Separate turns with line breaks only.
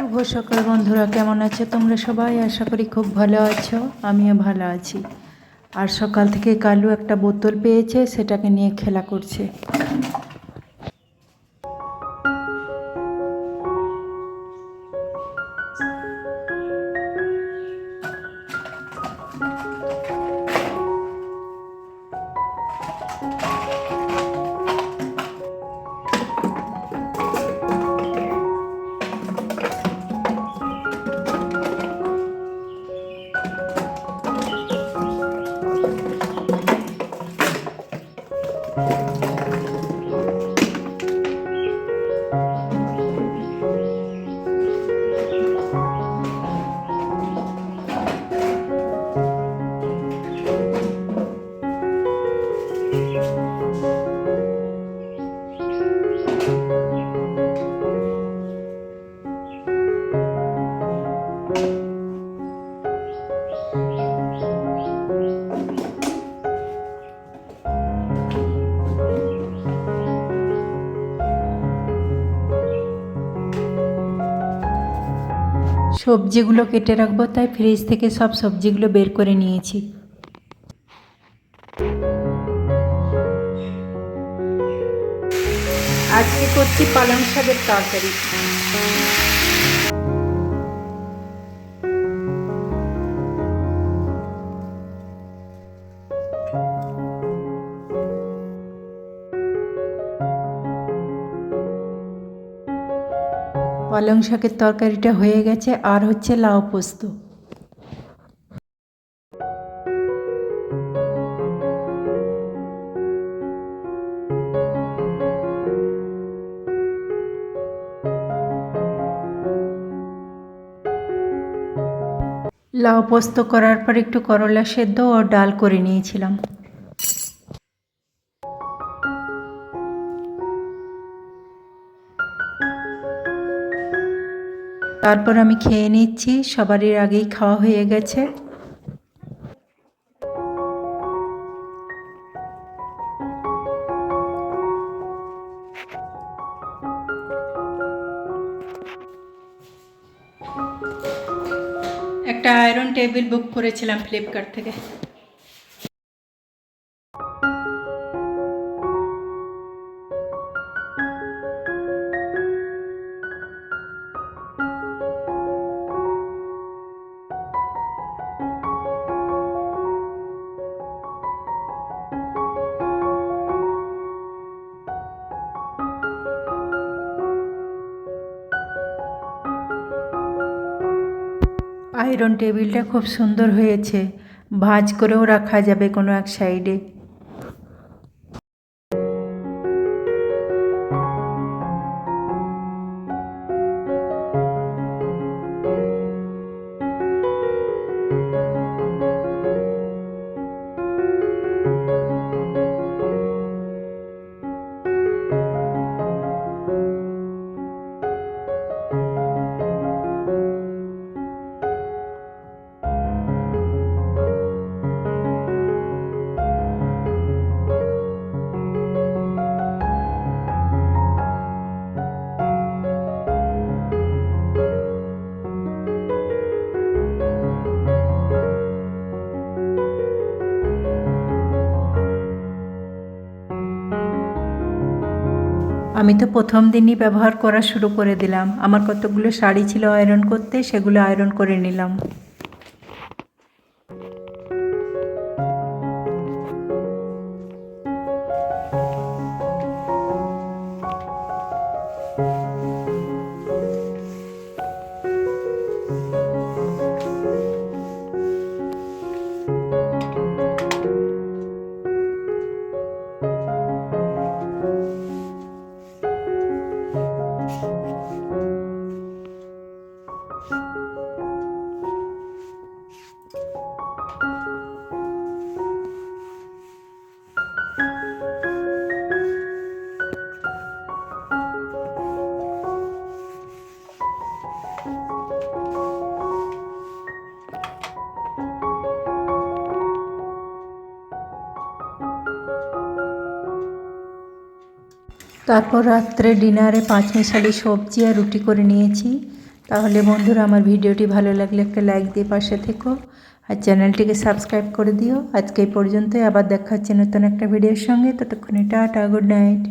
শুভ সকাল বন্ধুরা, কেমন আছো তোমরা সবাই? আশা করি খুব ভালো আছো, আমিও ভালো আছি। আর সকাল থেকে কালু একটা বোতল পেয়েছে, সেটাকে নিয়ে খেলা করছে। সবজিগুলো কেটে রাখবো, তাই ফ্রিজ থেকে সব সবজিগুলো বের করে নিয়েছি। আজকে করছি পালং শাকের তরকারি। পালং শাকের তরকারিটা হয়ে গেছে, আর হচ্ছে লাউ পোস্ত। লাউ পোস্ত করার পর একটু করলা সেদ্ধ ও ডাল করে নিয়েছিলাম। তারপর আমি খেয়ে নিচ্ছি, সবারই আগেই খাওয়া হয়ে গেছে। একটা আয়রন টেবিল বুক করেছিলাম ফ্লিপকার্ট থেকে। আয়রন টেবিলটা খুব সুন্দর হয়েছে, ভাঁজ করেও রাখা যাবে কোনো এক সাইডে। আমি তো প্রথম দিনই ব্যবহার করা শুরু করে দিলাম। আমার কতগুলো শাড়ি ছিল আয়রন করতে, সেগুলো আয়রন করে নিলাম। তারপর রাত্রে ডিনারে পাঁচমিশালি সবজি আর রুটি করে নিয়েছি। তাহলে বন্ধুরা, আমার ভিডিওটি ভালো লাগলে একটা লাইক দিয়ে পাশে থেকো আর চ্যানেলটিকে সাবস্ক্রাইব করে দিও। আজকে এই পর্যন্তই, আবার দেখা হচ্ছে নতুন একটা ভিডিওর সঙ্গে। ততক্ষণে টাটা, গুড নাইট।